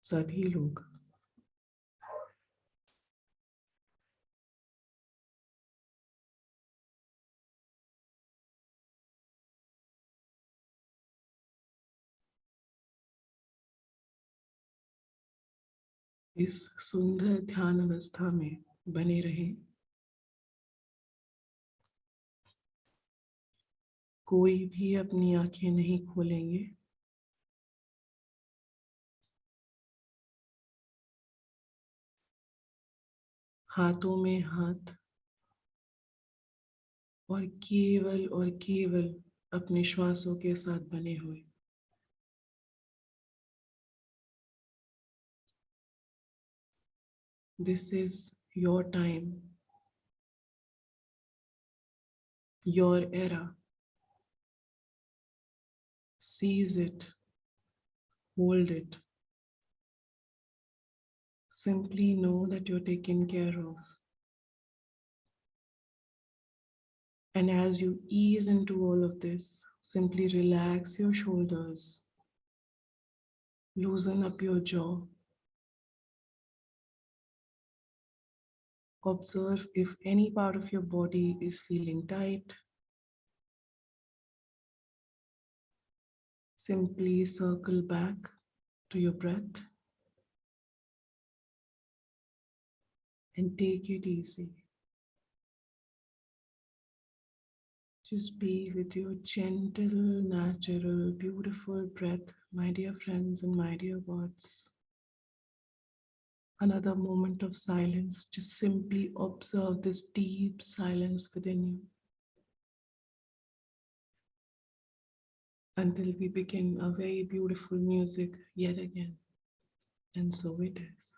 सभी लोग इस सुंदर ध्यान अवस्था में बने रहें। कोई भी अपनी आंखें नहीं खोलेंगे। हाथों में हाथ और केवल अपने श्वासों के साथ बने हुए। This is your time, your era. Seize it, hold it. Simply know that you're taken care of. And as you ease into all of this, simply relax your shoulders, loosen up your jaw. Observe if any part of your body is feeling tight. Simply circle back to your breath and take it easy. Just be with your gentle, natural, beautiful breath, my dear friends and my dear gods. Another moment of silence. Just simply observe this deep silence within you until we begin a very beautiful music yet again. And so it is.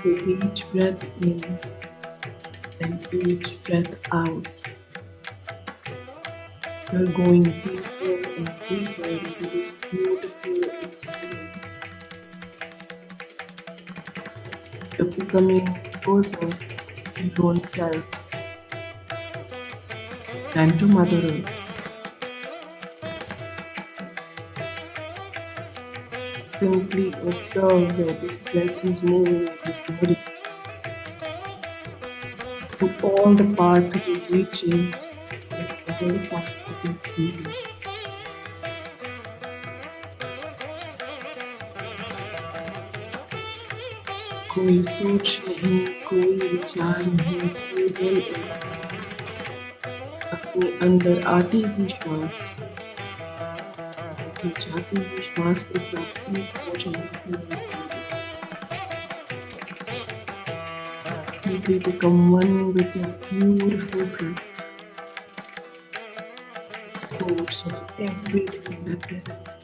With each breath in and each breath out, you're going deeper and deeper into this beautiful experience. You're becoming closer to your own self and to Mother Earth. Simply observe where this breath is moving your body, to all the parts it is reaching, and all the parts it is healing. कोई सोच नहीं, कोई विचार नहीं, केवल अपने अंदर आती हुई श्वास, अपनी जाती हुई श्वास के साथ एक हो जाना। Simply become one with your beautiful breath, source of everything that there is.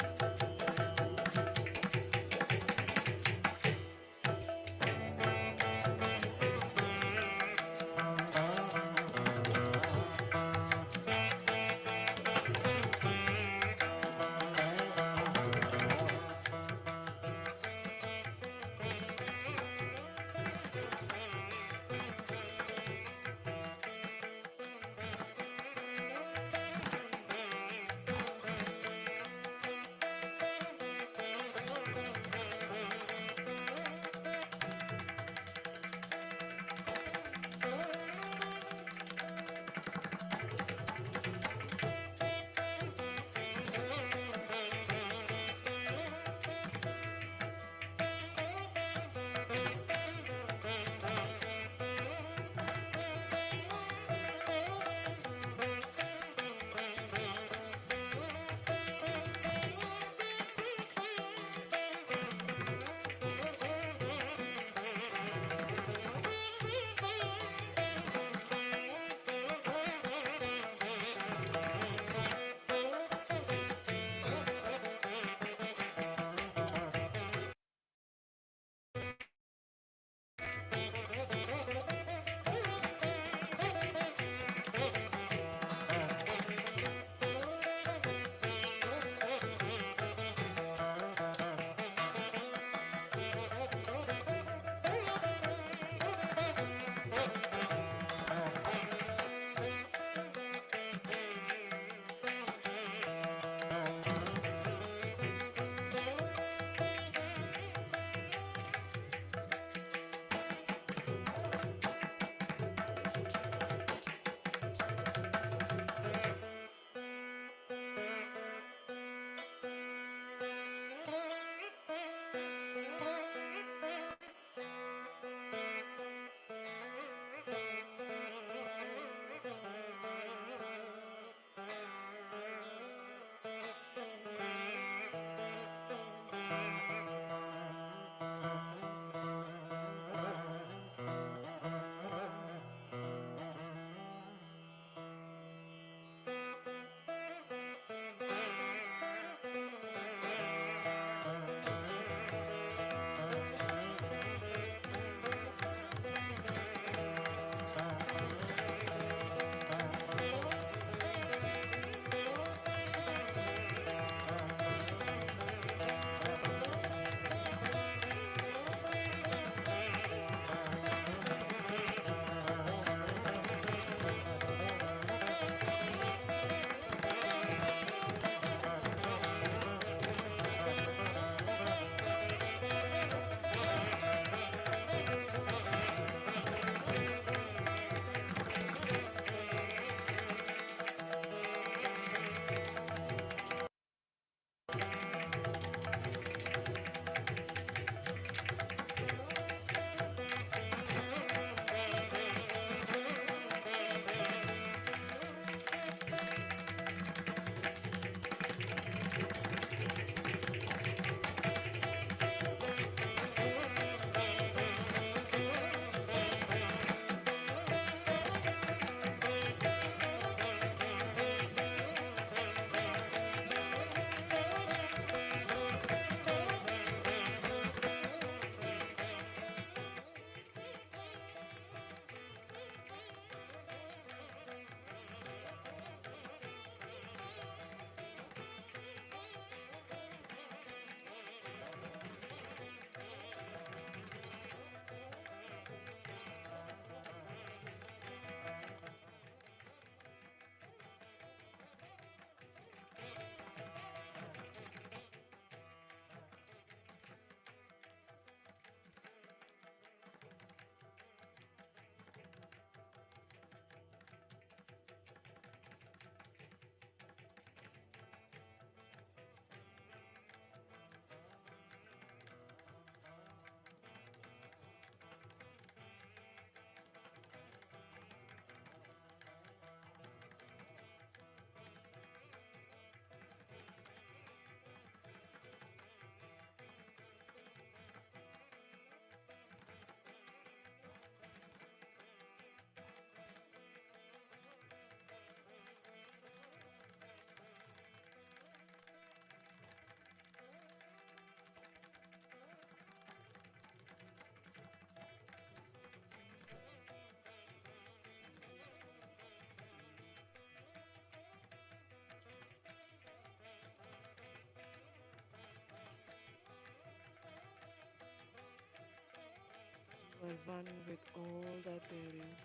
are one with all that there is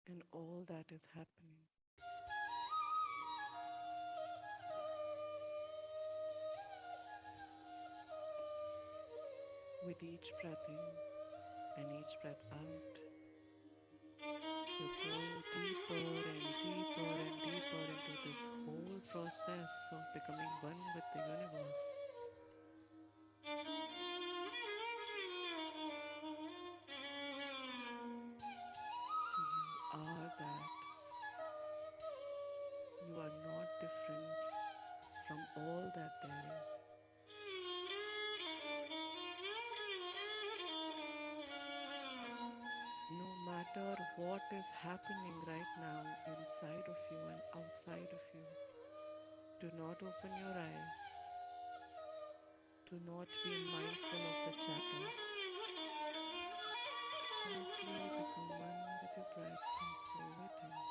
and all that is happening. With each breath in and each breath out, you go deeper and deeper and deeper into this whole process of becoming one with the universe. You are that. You are not different from all that there is. No matter what is happening right now inside of you and outside of you, do not open your eyes. Do not be mindful of the chatter. Simply become one with your breath, and so it is.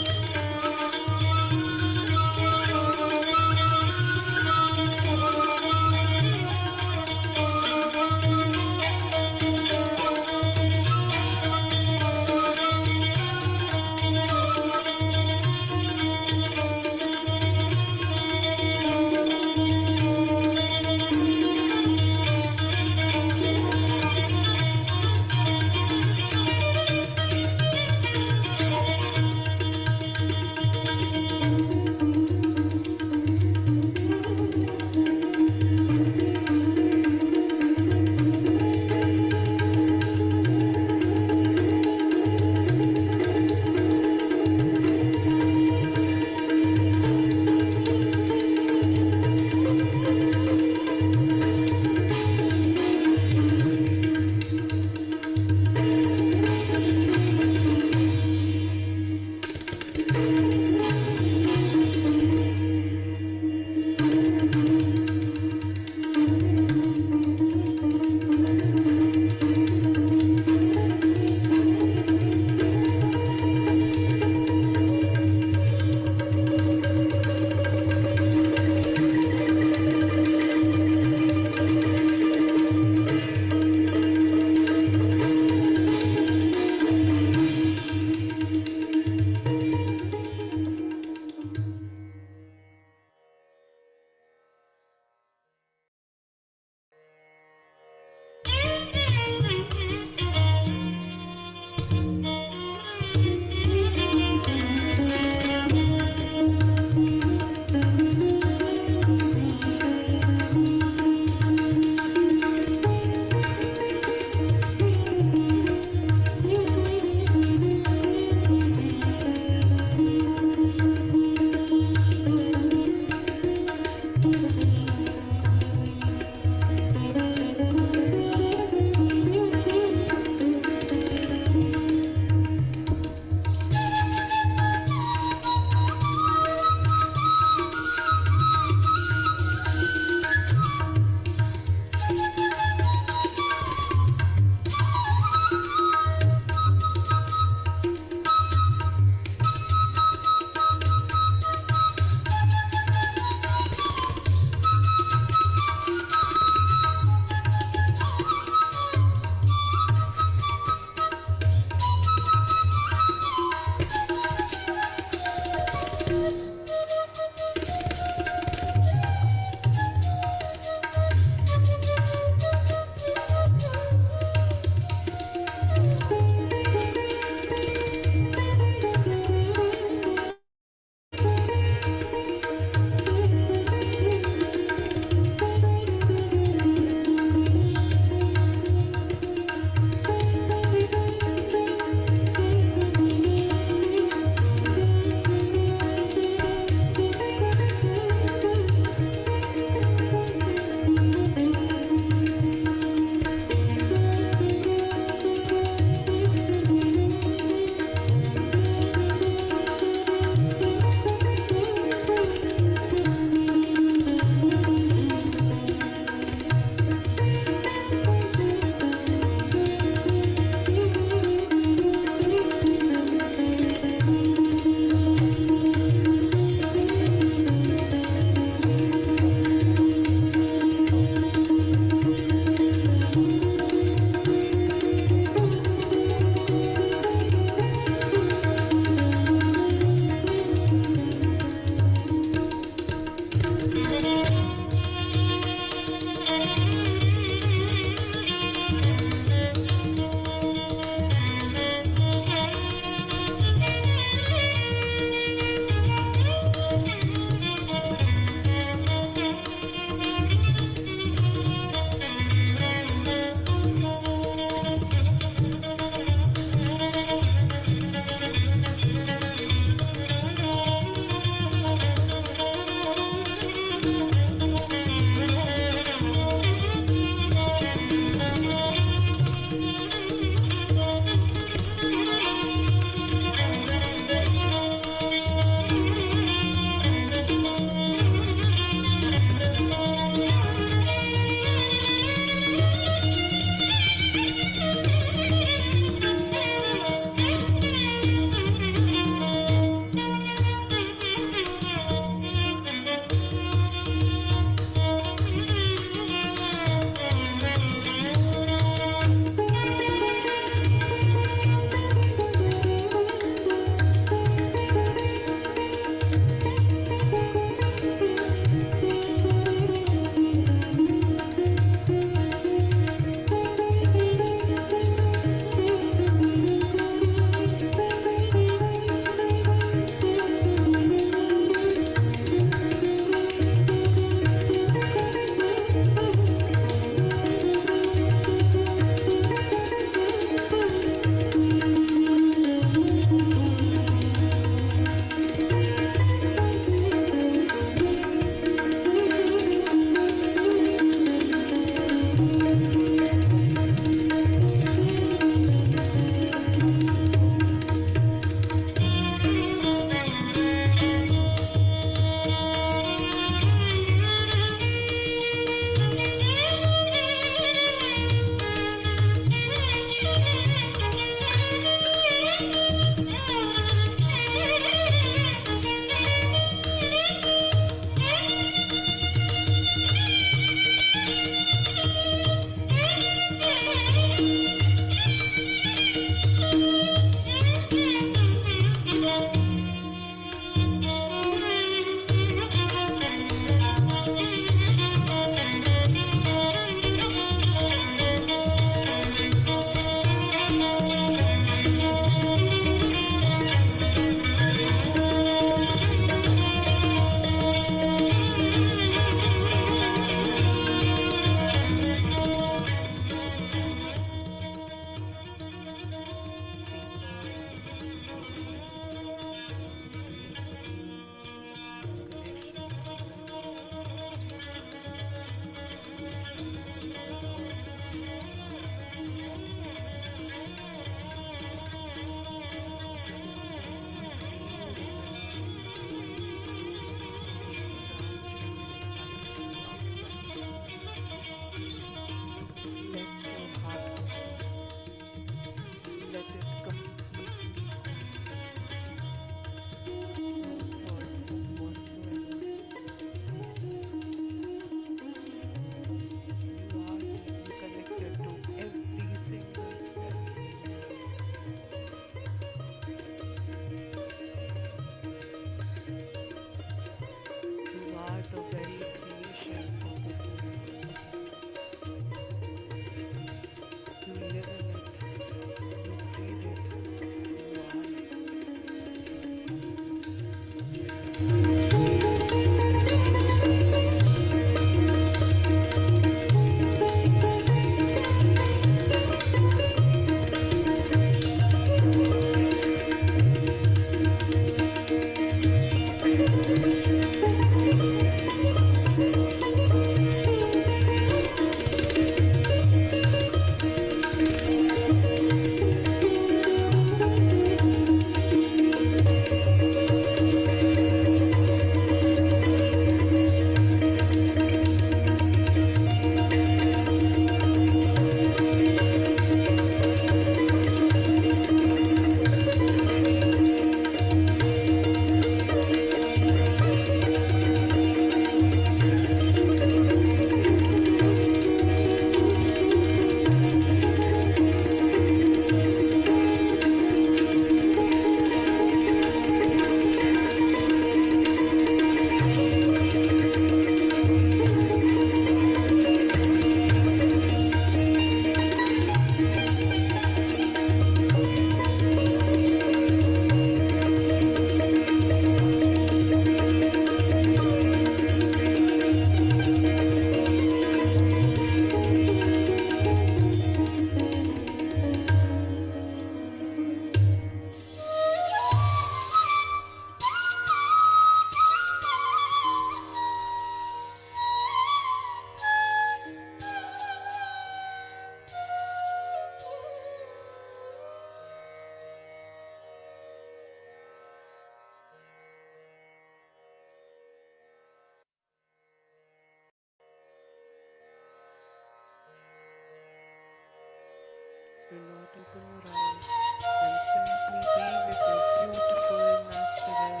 Do not open your eyes and simply be with your beautiful, natural,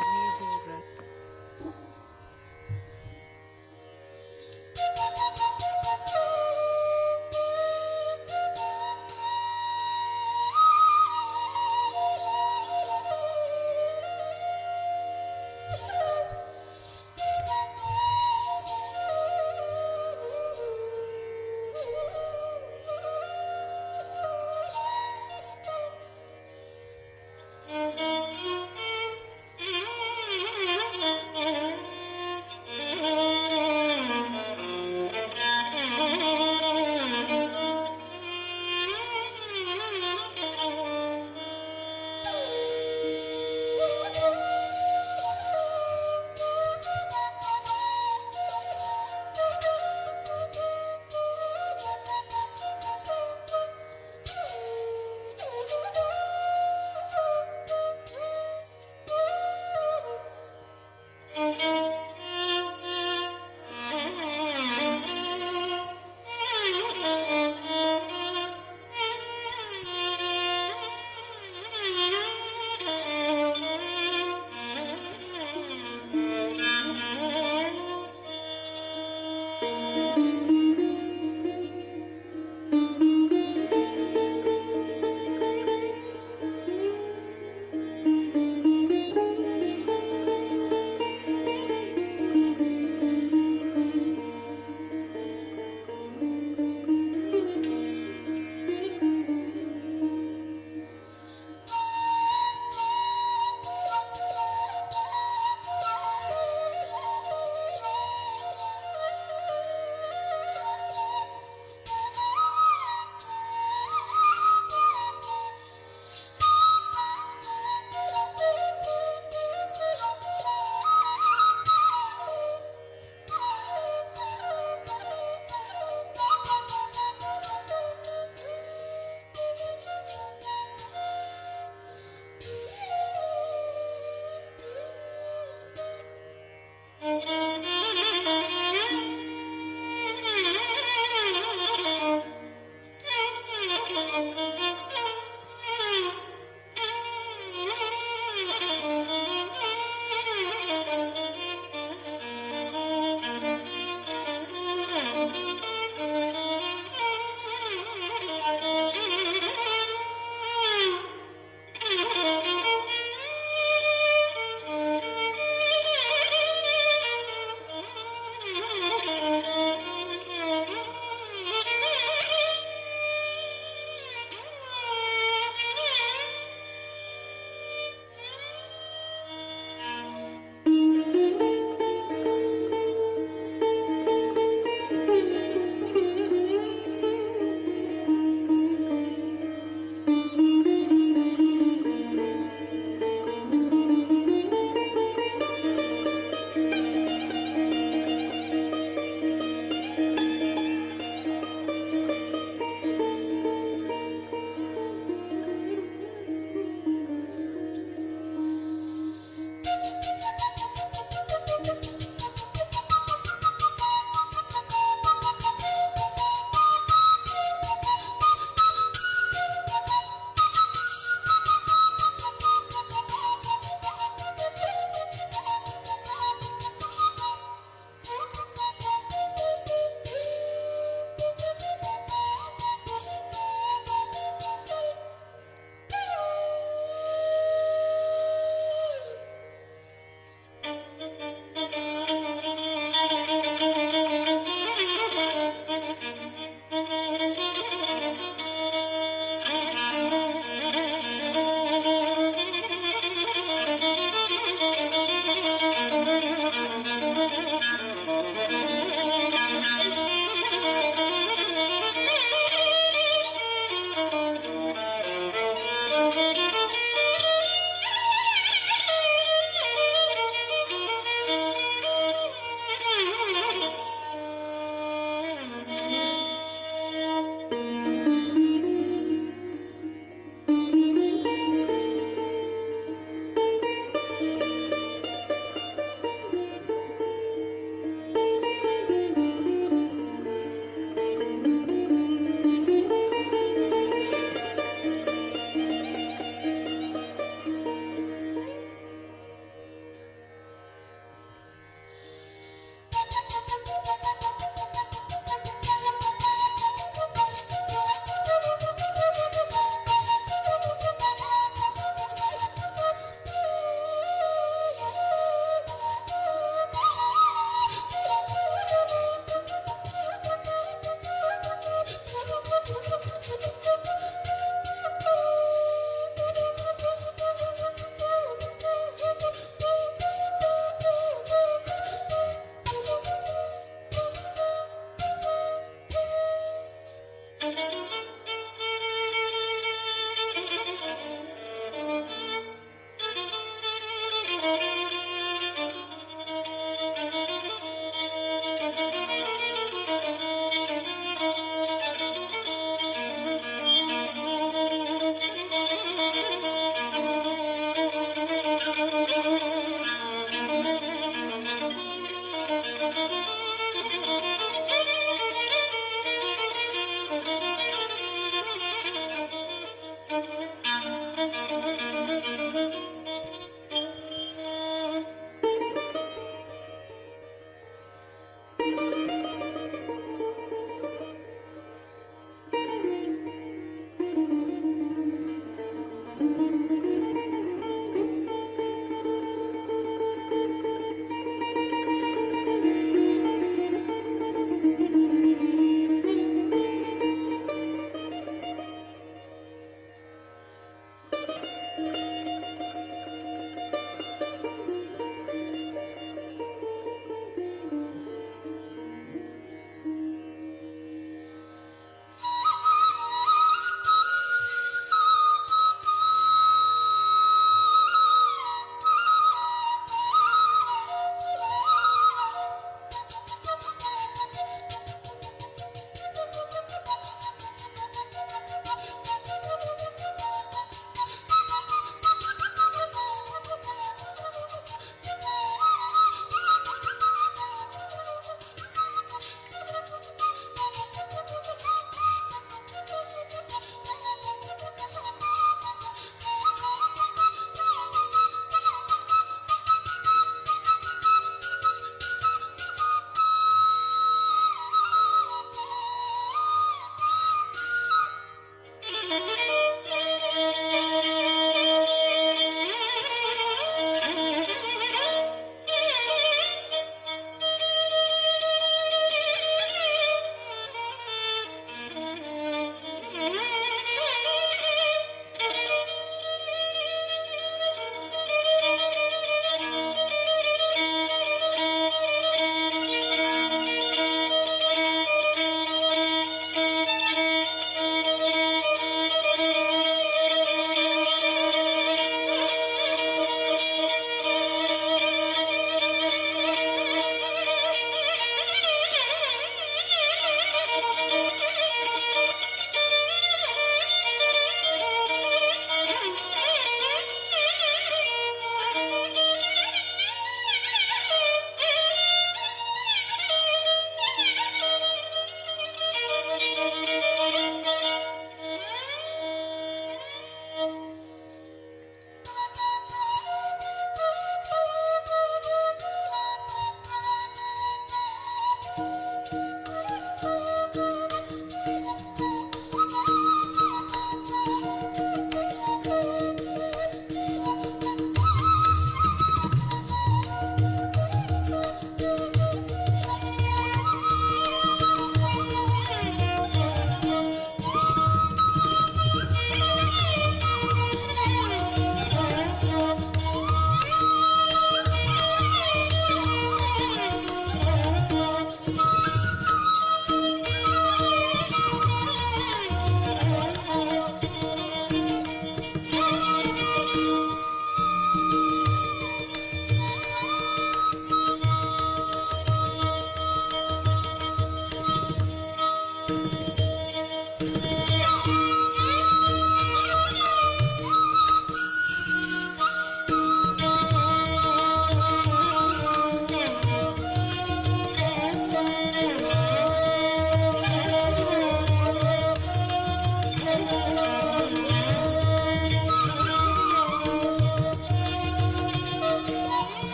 amazing breath.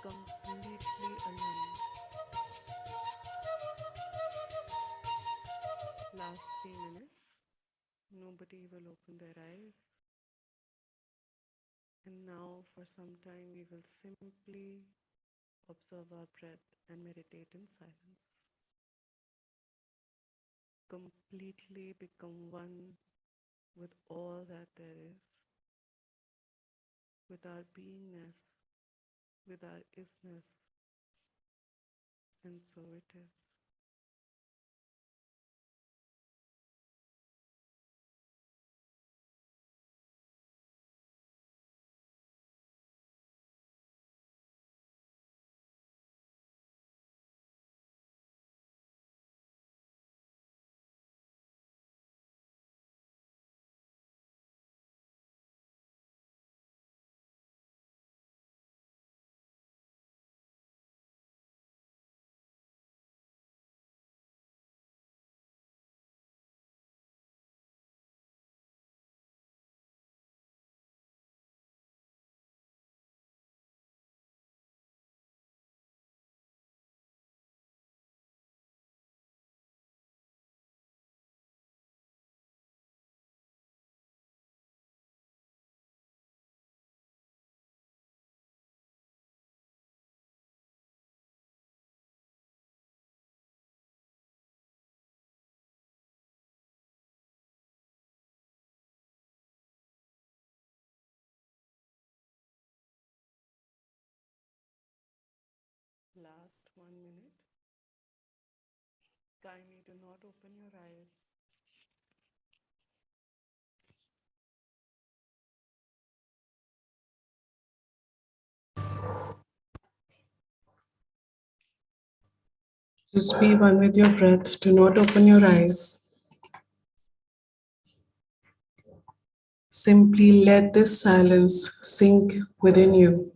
completely alone. Last 3 minutes, nobody will open their eyes. And now, for some time, we will simply observe our breath and meditate in silence. Completely become one with all that there is, with our beingness, with our isness, and so it is. Last 1 minute. Kindly do not open your eyes. Just be one with your breath. Do not open your eyes. Simply let this silence sink within you.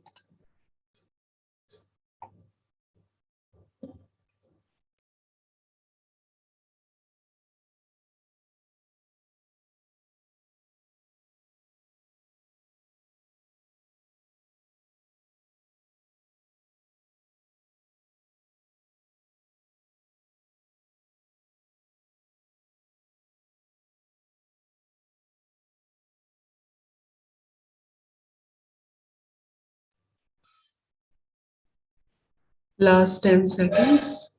Last 10 seconds.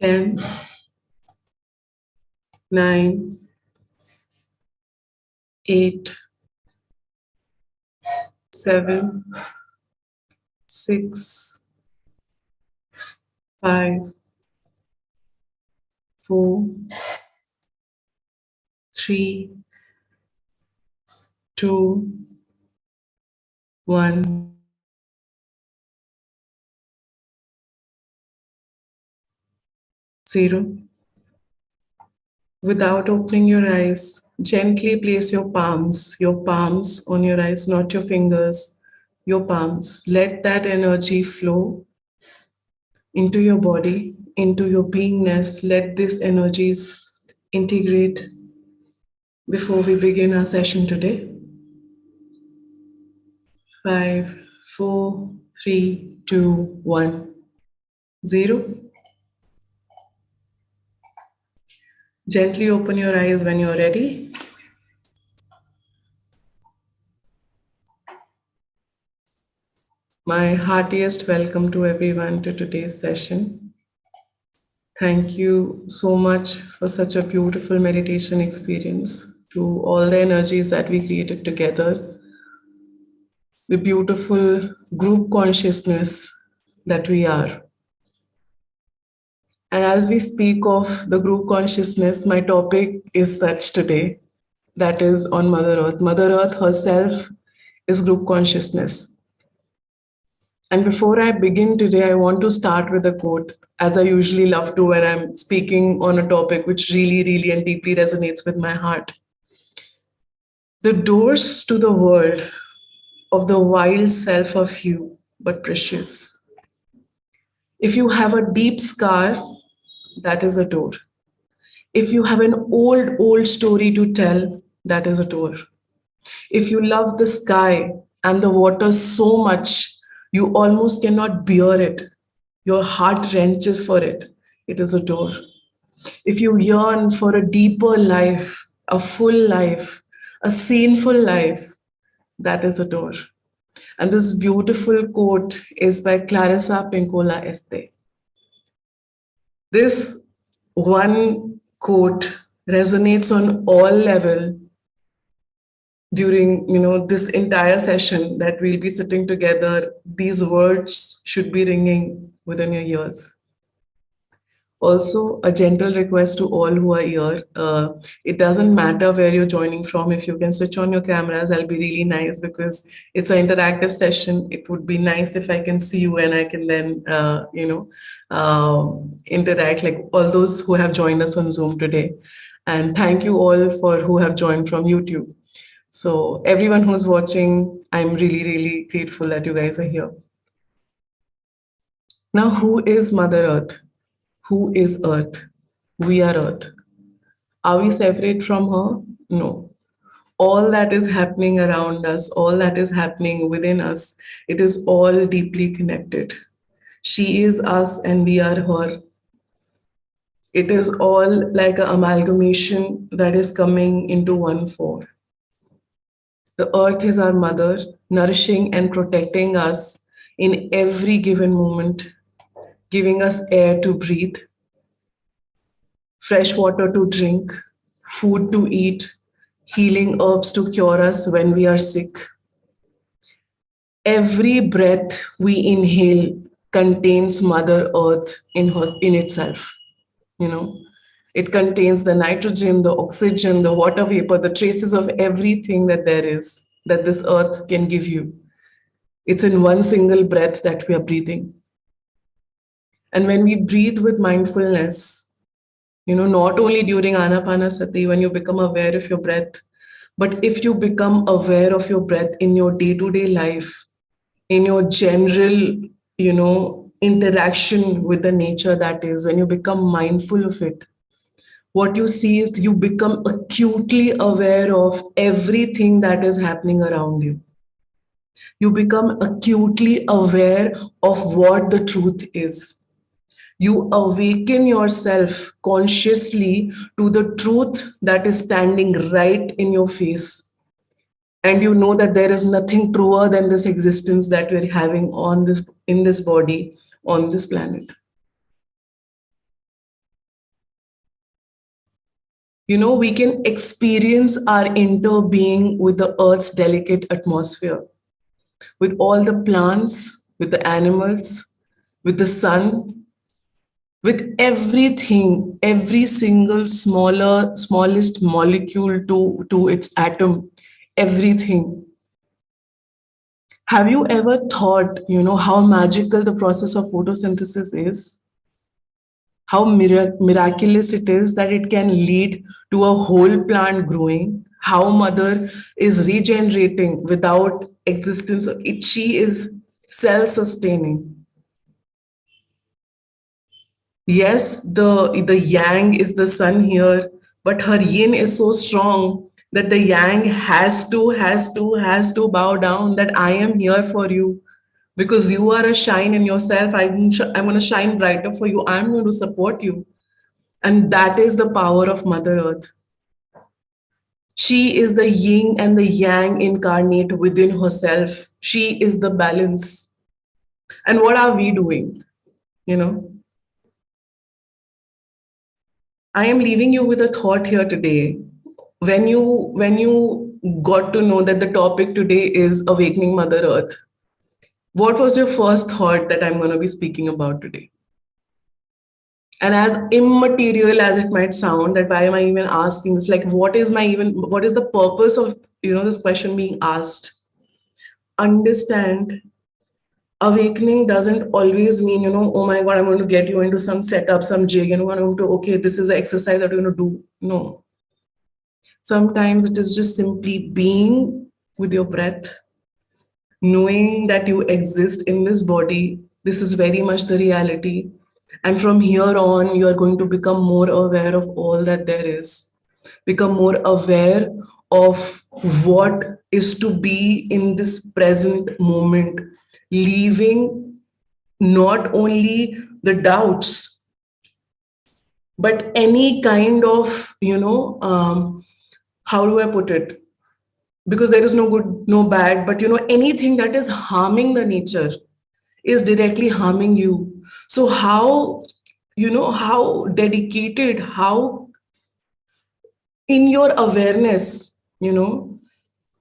10, 9, 8, 7, 6, 5, 4, 3, 2, 1. 0. Without opening your eyes, gently place your palms on your eyes, not your fingers, your palms. Let that energy flow into your body, into your beingness. Let these energies integrate before we begin our session today. 5, 4, 3, 2, 1, 0. Gently open your eyes when you're ready. My heartiest welcome to everyone to today's session. Thank you so much for such a beautiful meditation experience, to all the energies that we created together, the beautiful group consciousness that we are. And as we speak of the group consciousness, my topic is such today, that is on Mother Earth. Mother Earth herself is group consciousness. And before I begin today, I want to start with a quote, as I usually love to when I'm speaking on a topic which really, really and deeply resonates with my heart. The doors to the world of the wild self are few, but precious. If you have a deep scar, that is a door. If you have an old story to tell, that is a door. If you love the sky and the water so much, you almost cannot bear it. Your heart wrenches for it. It is a door. If you yearn for a deeper life, a full life, a sceneful life, that is a door. And this beautiful quote is by Clarissa Pinkola Este. This one quote resonates on all level during this entire session that we'll be sitting together. These words should be ringing within your ears. Also, a gentle request to all who are here. It doesn't matter where you're joining from. If you can switch on your cameras, I'll be really nice because it's an interactive session. It would be nice if I can see you and I can then, interact like all those who have joined us on Zoom today. And thank you all for who have joined from YouTube. So everyone who's watching, I'm really, really grateful that you guys are here. Now, who is Mother Earth? Who is Earth? We are Earth. Are we separate from her? No. All that is happening around us, all that is happening within us, it is all deeply connected. She is us and we are her. It is all like an amalgamation that is coming into one form. The earth is our mother, nourishing and protecting us in every given moment, giving us air to breathe, fresh water to drink, food to eat, healing herbs to cure us when we are sick. Every breath we inhale contains Mother Earth in itself. It contains the nitrogen, the oxygen, the water vapor, the traces of everything that there is, that this earth can give you. It's in one single breath that we are breathing. And when we breathe with mindfulness, not only during Anapanasati, when you become aware of your breath, but if you become aware of your breath in your day-to-day life, in your general, interaction with the nature, that is, when you become mindful of it, what you see is you become acutely aware of everything that is happening around you. You become acutely aware of what the truth is. You awaken yourself consciously to the truth that is standing right in your face. And you know that there is nothing truer than this existence that we're having in this body, on this planet. We can experience our interbeing with the earth's delicate atmosphere, with all the plants, with the animals, with the sun, with everything, every single smallest molecule to its atom, everything. Have you ever thought, how magical the process of photosynthesis is? How miraculous it is that it can lead to a whole plant growing, how mother is regenerating without existence of it. She is self-sustaining. Yes, the yang is the sun here, but her yin is so strong that the yang has to bow down, that I am here for you. Because you are a shine in yourself, I'm going to shine brighter for you. I'm going to support you. And that is the power of Mother Earth. She is the yin and the yang incarnate within herself. She is the balance. And what are we doing? I am leaving you with a thought here today. When you got to know that the topic today is awakening Mother Earth, what was your first thought that I'm going to be speaking about today? And as immaterial as it might sound, that why am I even asking this? Like, what is the purpose of, this question being asked? Understand, awakening doesn't always mean, oh my God, I'm going to get you into some setup, some jig, I'm going to, okay, this is the exercise that you're going to do. No. Sometimes it is just simply being with your breath, knowing that you exist in this body. This is very much the reality. And from here on, you are going to become more aware of all that there is. Become more aware of what is to be in this present moment, leaving not only the doubts, but any kind of, how do I put it? Because there is no good, no bad, but anything that is harming the nature is directly harming you. So how dedicated, how in your awareness,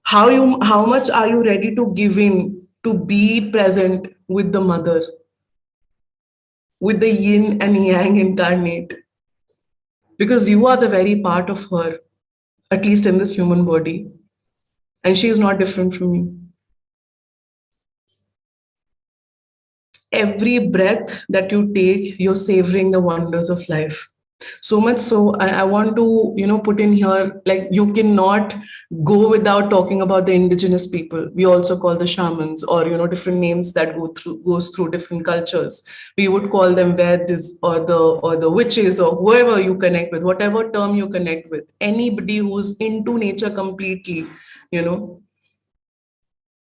how much are you ready to give in to be present with the mother, with the yin and yang incarnate, because you are the very part of her, at least in this human body, and she is not different from you. Every breath that you take, you're savoring the wonders of life. So much so, I want to put in here, like, you cannot go without talking about the indigenous people. We also call the shamans, or different names that goes through different cultures. We would call them Vedas, or the witches, or whoever you connect with, whatever term you connect with, anybody who's into nature completely, you know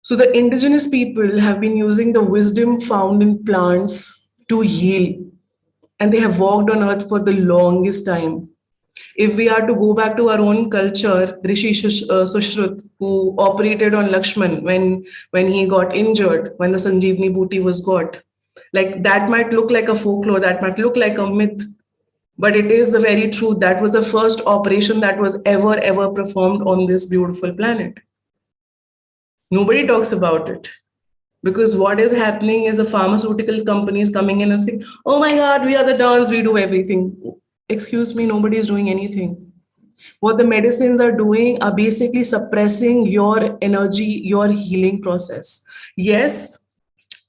so the indigenous people have been using the wisdom found in plants to heal, and they have walked on earth for the longest time. If we are to go back to our own culture, Sushrut, who operated on Lakshman when he got injured, when the Sanjeevani booty was got, like, that might look like a folklore, that might look like a myth, but it is the very truth. That was the first operation that was ever performed on this beautiful planet. Nobody talks about it. Because what is happening is the pharmaceutical companies coming in and saying, "Oh my God, we are the dons, we do everything." Excuse me, nobody is doing anything. What the medicines are doing are basically suppressing your energy, your healing process. Yes,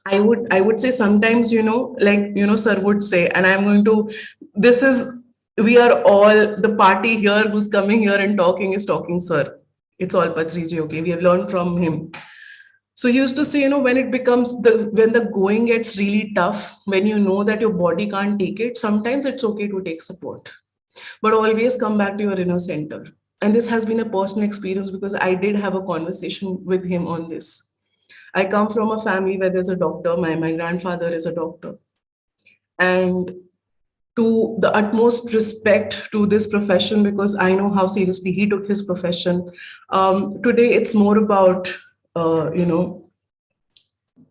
I would say sometimes, like, sir would say, and I'm going to, this is, we are all, the party here who's coming here and talking is talking, sir. It's all Patriji, okay? We have learned from him. So he used to say, when the going gets really tough, when you know that your body can't take it, sometimes it's okay to take support, but always come back to your inner center. And this has been a personal experience because I did have a conversation with him on this. I come from a family where there's a doctor. My grandfather is a doctor. And to the utmost respect to this profession, because I know how seriously he took his profession. Today, uh, you know,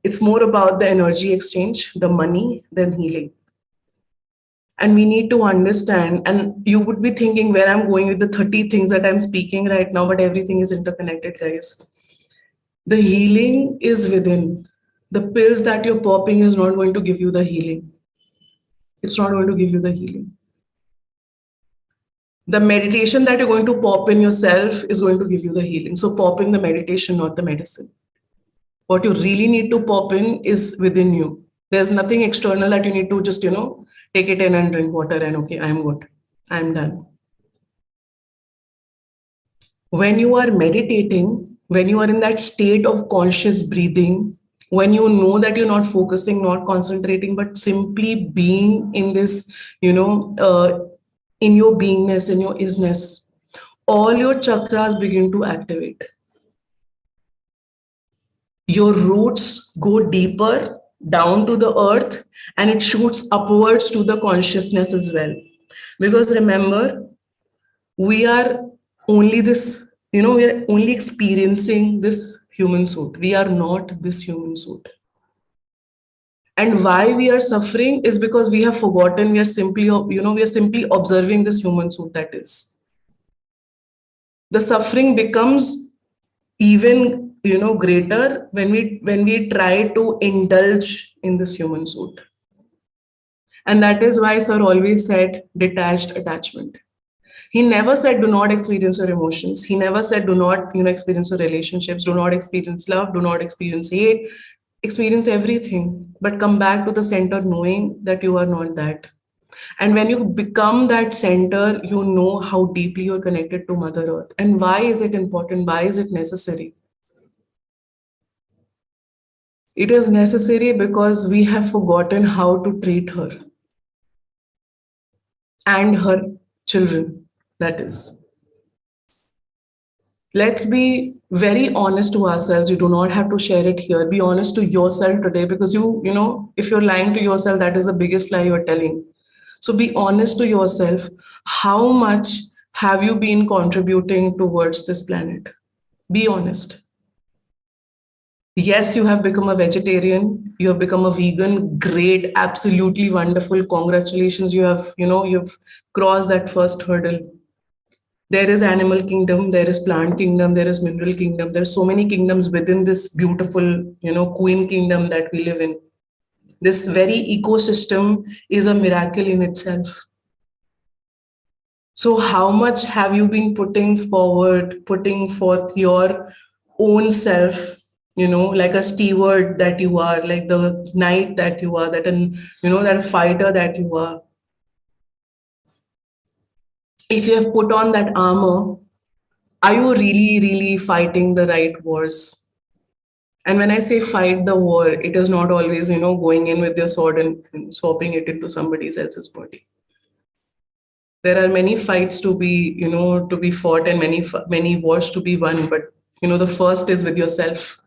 it's more about the energy exchange, the money, than healing. And we need to understand, and you would be thinking where I'm going with the 30 things that I'm speaking right now, but everything is interconnected, guys. The healing is within. The pills that you're popping is not going to give you the healing. It's not going to give you the healing. The meditation that you're going to pop in yourself is going to give you the healing. So pop in the meditation, not the medicine. What you really need to pop in is within you. There's nothing external that you need to just, take it in and drink water and okay, I'm good. I'm done. When you are meditating, when you are in that state of conscious breathing, when you know that you're not focusing, not concentrating, but simply being in this, in your beingness, in your isness, all your chakras begin to activate. Your roots go deeper down to the earth, and it shoots upwards to the consciousness as well. Because remember, we are only this, we are only experiencing this human suit. We are not this human suit. And why we are suffering is because we have forgotten, we are simply observing this human suit that is. The suffering becomes even, greater when we try to indulge in this human suit. And that is why sir always said detached attachment. He never said do not experience your emotions. He never said do not, experience your relationships, do not experience love, do not experience hate, experience everything, but come back to the center knowing that you are not that. And when you become that center, you know how deeply you're connected to Mother Earth. And why is it important? Why is it necessary? It is necessary because we have forgotten how to treat her and her children, that is. Let's be very honest to ourselves. You do not have to share it here. Be honest to yourself today, because you know, if you're lying to yourself, that is the biggest lie you're telling. So be honest to yourself. How much have you been contributing towards this planet? Be honest. Yes, you have become a vegetarian, you have become a vegan. Great, absolutely wonderful. Congratulations. You've crossed that first hurdle. There is animal kingdom, there is plant kingdom, there is mineral kingdom. There's so many kingdoms within this beautiful, queen kingdom that we live in. This very ecosystem is a miracle in itself. So how much have you been putting forth your own self, like a steward that you are, like the knight that you are, that fighter that you are. If you have put on that armor, are you really, really fighting the right wars? And when I say fight the war, it is not always, going in with your sword and swapping it into somebody else's body. There are many fights to be, to be fought, and many wars to be won. But, the first is with yourself,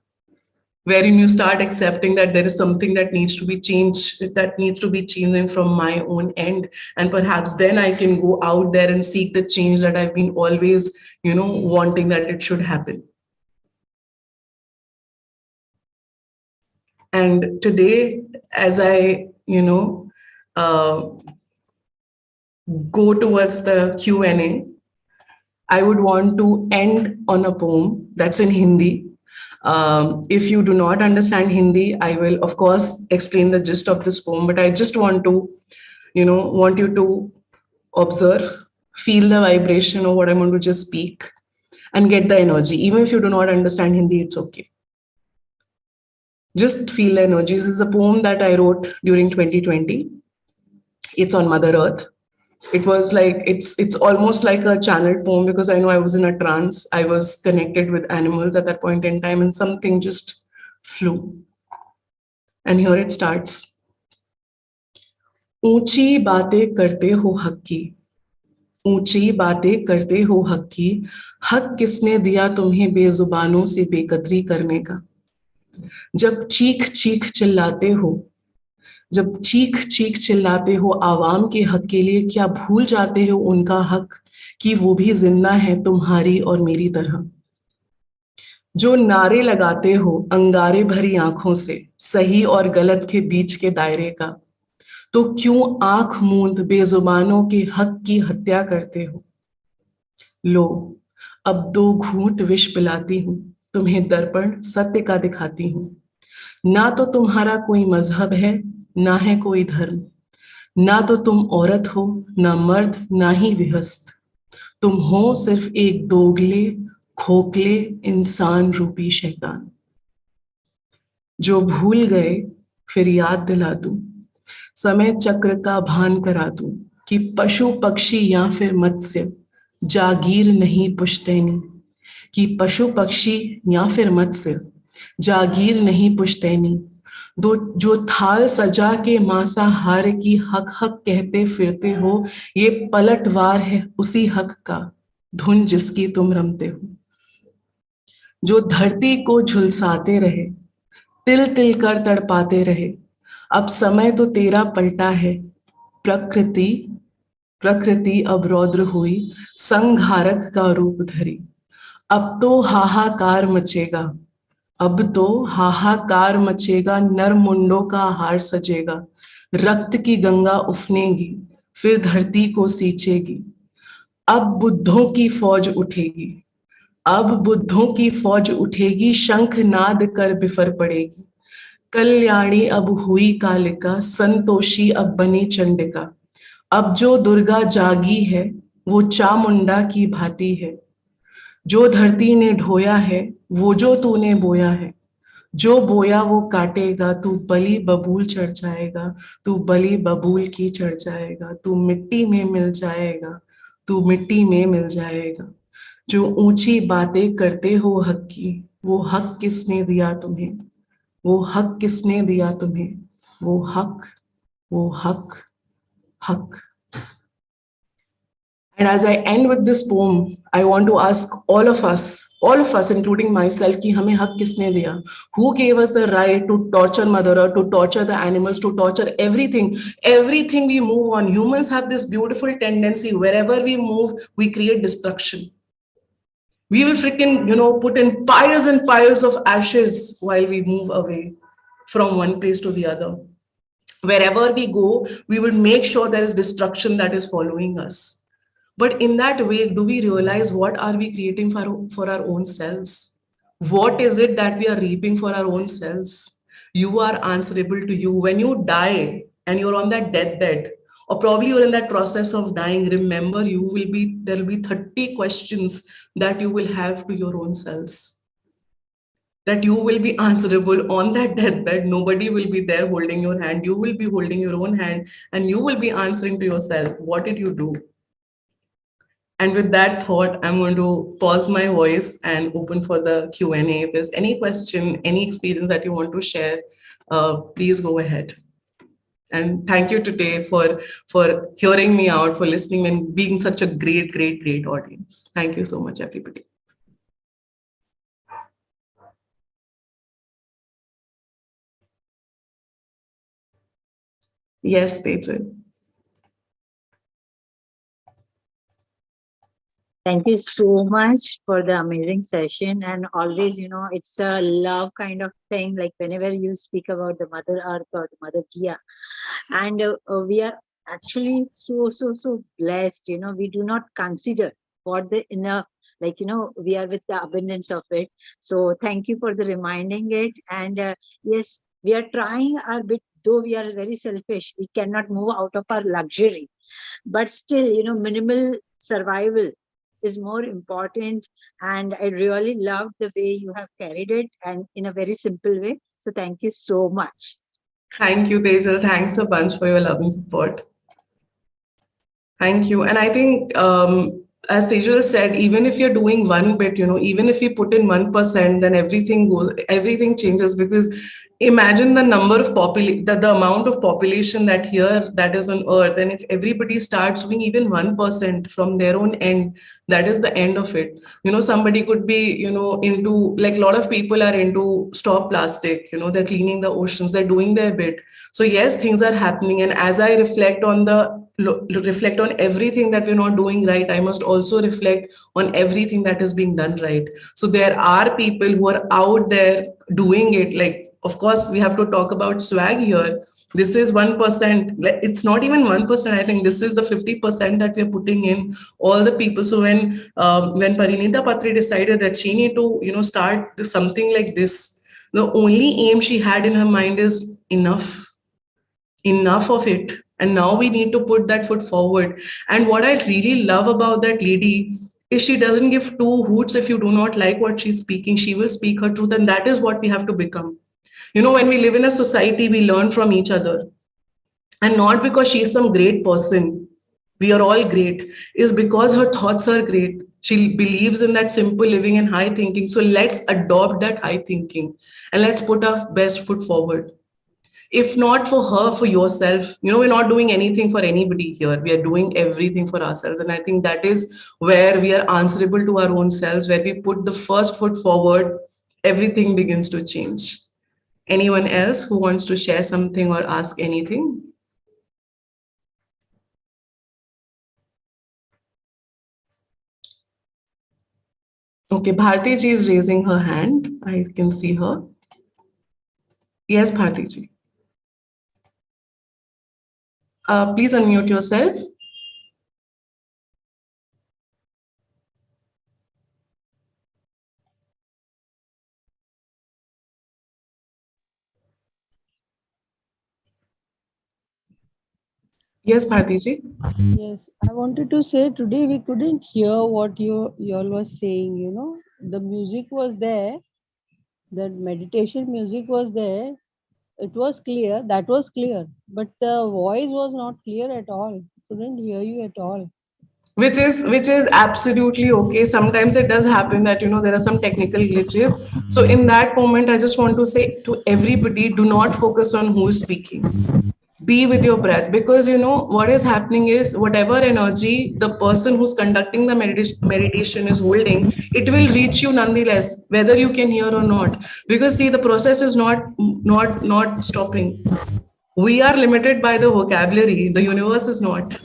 wherein you start accepting that there is something that needs to be changing from my own end. And perhaps then I can go out there and seek the change that I've been always, wanting that it should happen. And today, as I, uh, go towards the Q&A, I would want to end on a poem that's in Hindi. If you do not understand Hindi, I will, of course, explain the gist of this poem, but I just want you to observe, feel the vibration of what I'm going to just speak, and get the energy. Even if you do not understand Hindi, it's okay. Just feel the energy. This is a poem that I wrote during 2020. It's on Mother Earth. It was like it's almost like a channeled poem, because I know I was in a trance. I was connected with animals at that point in time, and something just flew. And here it starts. ऊंची बातें करते हो हक की, ऊंची बातें करते हो हक की, हक किसने दिया तुम्हें बेजुबानों से बेकदरी करने का? जब चीख चीख चिल्लाते हो, जब चीख चीख चिल्लाते हो आवाम के हक के लिए, क्या भूल जाते हो उनका हक कि वो भी जिंदा है तुम्हारी और मेरी तरह? जो नारे लगाते हो अंगारे भरी आंखों से, सही और गलत के बीच के दायरे का, तो क्यों आंख मूंद बेजुबानों के हक की हत्या करते हो? लो, अब दो घूंट विष पिलाती हूं, तुम्हें दर्पण सत्य का दिखाती हूं। ना तो तुम्हारा कोई मजहब है, ना है कोई धर्म, ना तो तुम औरत हो, ना मर्द, ना ही विहस्त। तुम हो सिर्फ एक दोगले खोखले इंसान रूपी शैतान। जो भूल गए फिर याद दिला दूं, समय चक्र का भान करा दूं, कि पशु पक्षी या फिर मत्स्य जागीर नहीं पुश्तैनी, कि पशु पक्षी या फिर मत्स्य जागीर नहीं पुश्तैनी। दो जो थाल सजा के मांसाहार की हक हक कहते फिरते हो, ये पलटवार है उसी हक का, धुन जिसकी तुम रमते हो। जो धरती को झुलसाते रहे, तिल तिल कर तड़पाते रहे, अब समय तो तेरा पलटा है। प्रकृति प्रकृति अब रौद्र हुई, संहारक का रूप धरी। अब तो हाहाकार मचेगा, अब तो हाहाकार मचेगा, नर मुंडों का हार सजेगा। रक्त की गंगा उफनेगी, फिर धरती को सींचेगी। अब बुद्धों की फौज उठेगी, अब बुद्धों की फौज उठेगी, शंख नाद कर बिफर पड़ेगी। कल्याणी अब हुई कालिका, संतोषी अब बनी चंडिका। अब जो दुर्गा जागी है, वो चामुंडा की भांति है। जो धरती ने ढोया है, वो जो तूने बोया है, जो बोया वो काटेगा। तू बलि बबूल चढ़ जाएगा, तू बलि बबूल की चढ़ जाएगा। तू मिट्टी में मिल जाएगा, तू मिट्टी में मिल जाएगा। जो ऊंची बातें करते हो हक की, वो हक किसने दिया तुम्हें? वो हक किसने दिया तुम्हें? वो हक, वो हक, हक। And as I end with this poem, I want to ask all of us, including myself, कि हमें हक किसने दिया? Who gave us the right to torture Mother Earth, to torture the animals, to torture everything? Everything we move on. Humans have this beautiful tendency. Wherever we move, we create destruction. We will freaking, put in piles and piles of ashes while we move away from one place to the other. Wherever we go, we will make sure there is destruction that is following us. But in that way, do we realize what are we creating for our own selves? What is it that we are reaping for our own selves? You are answerable to you. When you die and you're on that deathbed, or probably you're in that process of dying, remember there will be 30 questions that you will have to your own selves, that you will be answerable on that deathbed. Nobody will be there holding your hand. You will be holding your own hand and you will be answering to yourself, what did you do? And with that thought, I'm going to pause my voice and open for the Q&A. If there's any question, any experience that you want to share, please go ahead. And thank you today for hearing me out, for listening and being such a great, great, great audience. Thank you so much, everybody. Yes, Tejal. Thank you so much for the amazing session. And always, it's a love kind of thing. Like whenever you speak about the Mother Earth or the Mother Kia, and we are actually so blessed. We do not consider what the inner, like, we are with the abundance of it. So thank you for the reminding it. And yes, we are trying our bit, though we are very selfish. We cannot move out of our luxury, but still, minimal survival is more important. And I really love the way you have carried it and in a very simple way. So thank you so much. Thank you, Tejal. Thanks a bunch for your love and support. Thank you. And I think, as Tejal said, even if you're doing one bit, even if you put in 1%, then everything changes. Because imagine the number of the amount of population that is on Earth. And if everybody starts doing even 1% from their own end, that is the end of it. Somebody could be, into, like, a lot of people are into stop plastic, they're cleaning the oceans, they're doing their bit. So yes, things are happening. And as I reflect on everything that we're not doing right, I must also reflect on everything that is being done right. So there are people who are out there doing it. Like, of course, we have to talk about swag here. This is 1%. It's not even 1%. I think this is the 50% that we're putting in, all the people. So when Parinita Patri decided that she need to, start something like this, the only aim she had in her mind is enough of it. And now we need to put that foot forward. And what I really love about that lady is she doesn't give two hoots. If you do not like what she's speaking, she will speak her truth. And that is what we have to become. When we live in a society, we learn from each other. And not because she's some great person, we are all great, is because her thoughts are great. She believes in that simple living and high thinking. So let's adopt that high thinking and let's put our best foot forward. If not for her, for yourself. We're not doing anything for anybody here. We are doing everything for ourselves. And I think that is where we are answerable to our own selves. Where we put the first foot forward, everything begins to change. Anyone else who wants to share something or ask anything? Okay, Bharti ji is raising her hand. I can see her. Yes, Bharti ji. Please unmute yourself. Yes, Bharti ji. Yes, I wanted to say today we couldn't hear what you all was saying, The music was there, the meditation music was there. It was clear, that was clear, but the voice was not clear at all. Couldn't hear you at all. Which is absolutely okay. Sometimes it does happen that there are some technical glitches. So in that moment, I just want to say to everybody, do not focus on who is speaking. be with your breath, because you know what is happening is whatever energy the person who's conducting the meditation is holding, it will reach you nonetheless, whether you can hear or not. Because see, the process is not stopping. We are limited by the vocabulary, the universe is not.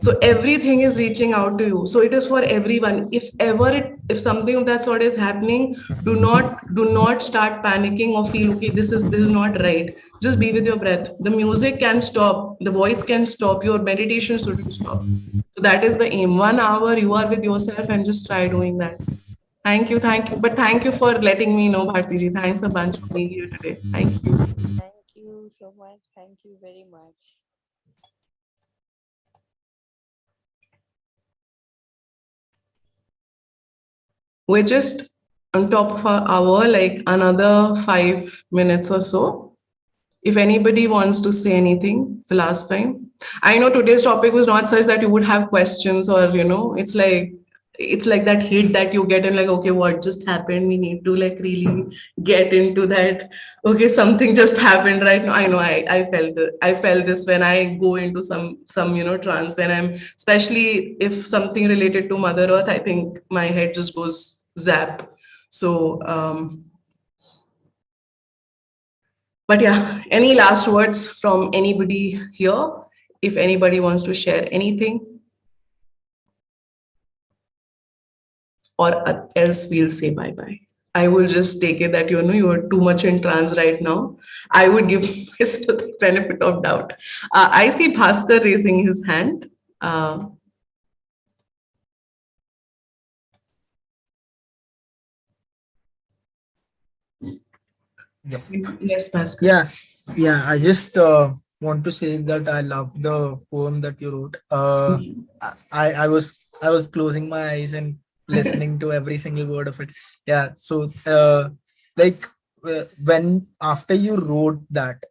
So everything is reaching out to you, so it is for everyone. If ever if something of that sort is happening, do not start panicking or feel okay, this is not right. Just be with your breath. The music can stop, the voice can stop, your meditation shouldn't stop. So that is the aim. 1 hour you are with yourself, and just try doing that. Thank you, but thank you for letting me know, Bharti ji. Thanks a bunch for being here today. Thank you. Thank you so much. Thank you very much. We're just on top of our hour, like another 5 minutes or so. If anybody wants to say anything, the last time. I know today's topic was not such that you would have questions, or it's like that hit that you get, and like, okay, what just happened? We need to like really get into that. Okay, something just happened right now. I know I felt this when I go into some trance, when I'm, especially if something related to Mother Earth, I think my head just goes zap. So but yeah, any last words from anybody here? If anybody wants to share anything, or else we'll say bye bye. I will just take it that you are too much in trance right now. I would give myself the benefit of doubt. I see Bhaskar raising his hand. Yeah. Yes, Bhaskar. Yeah. I just want to say that I love the poem that you wrote. I was closing my eyes and listening to every single word of it. Yeah. So like when after you wrote that,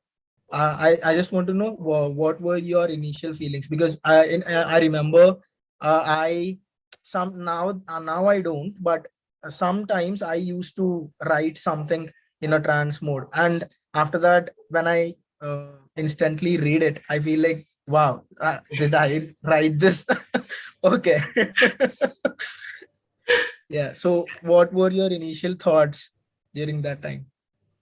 I just want to know what were your initial feelings, because I remember I some now I don't, but sometimes I used to write something in a trance mode, and after that when I instantly read it, I feel like, wow, did I write this? Okay. Yeah, so what were your initial thoughts during that time?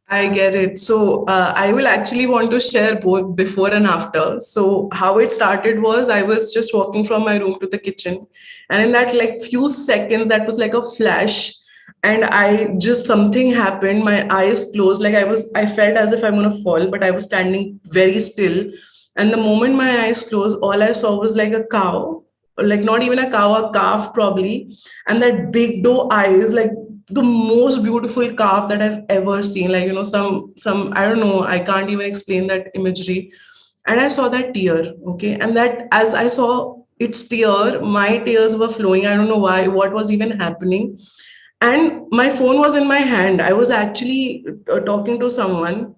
I get it. So I will actually want to share both before and after. So how it started was, I was just walking from my room to the kitchen, and in that like few seconds, that was like a flash, and I just, something happened. My eyes closed, like I felt as if I'm gonna fall, but I was standing very still. And the moment my eyes closed, all I saw was like a cow, or like not even a cow, a calf probably, and that big doe eyes, like the most beautiful calf that I've ever seen. Like, some, I don't know, I can't even explain that imagery. And I saw that tear, okay? And that, as I saw its tear, my tears were flowing. I don't know why, what was even happening. And my phone was in my hand. I was actually talking to someone.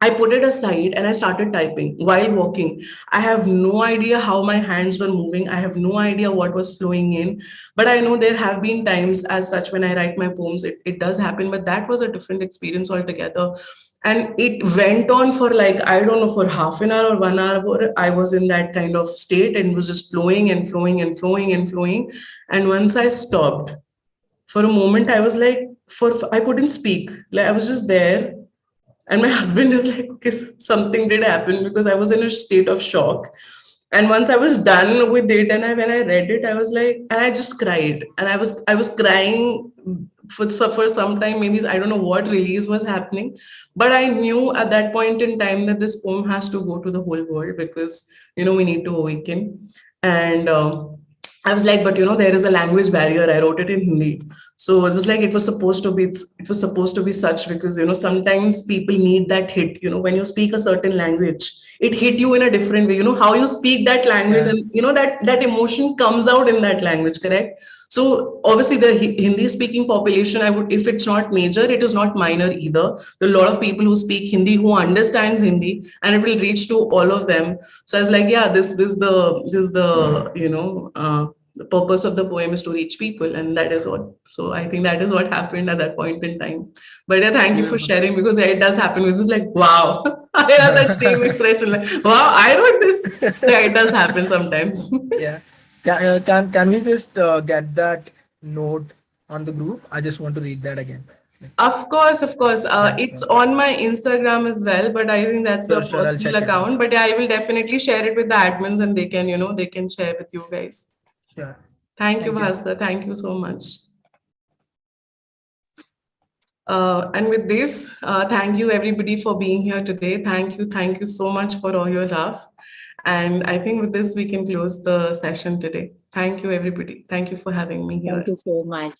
I put it aside and I started typing while walking. I have no idea how my hands were moving. I have no idea what was flowing in. But I know there have been times as such when I write my poems, it does happen. But that was a different experience altogether. And it went on for like, I don't know, for half an hour or 1 hour. I was in that kind of state and was just flowing and flowing and flowing and flowing. And once I stopped, for a moment, I was like, I couldn't speak. Like I was just there, and my husband is like, okay, something did happen, because I was in a state of shock. And once I was done with it, and when I read it, I was like, and I just cried. And I was crying for some time. Maybe I don't know what release was happening, but I knew at that point in time that this poem has to go to the whole world, because we need to awaken. And I was like, but there is a language barrier. I wrote it in Hindi. So it was like, it was supposed to be such, because sometimes people need that hit. When you speak a certain language, it hit you in a different way. How you speak that language, Yeah. and that emotion comes out in that language, correct? So obviously the Hindi speaking population, I would, if it's not major, it is not minor either. There are a lot of people who speak Hindi, who understands Hindi, and it will reach to all of them. So I was like, yeah, the purpose of the poem is to reach people, and that is what. So I think that is what happened at that point in time. But yeah, thank you for Beautiful. sharing, because it does happen. It was like, wow. I had that same expression. Like, wow, I wrote this. Yeah, it does happen sometimes. Yeah. Can we just get that note on the group? I just want to read that again. Of course, of course. Yeah. It's on my Instagram as well, but I think that's a Sure, I'll personal check it out. account. But yeah, I will definitely share it with the admins and they can, they can share with you guys. Sure. Thank you, Thank you. Bhasda. Thank you so much. And with this, thank you everybody for being here today. Thank you so much for all your love. And I think with this, we can close the session today. Thank you, everybody. Thank you for having me here. Thank you so much.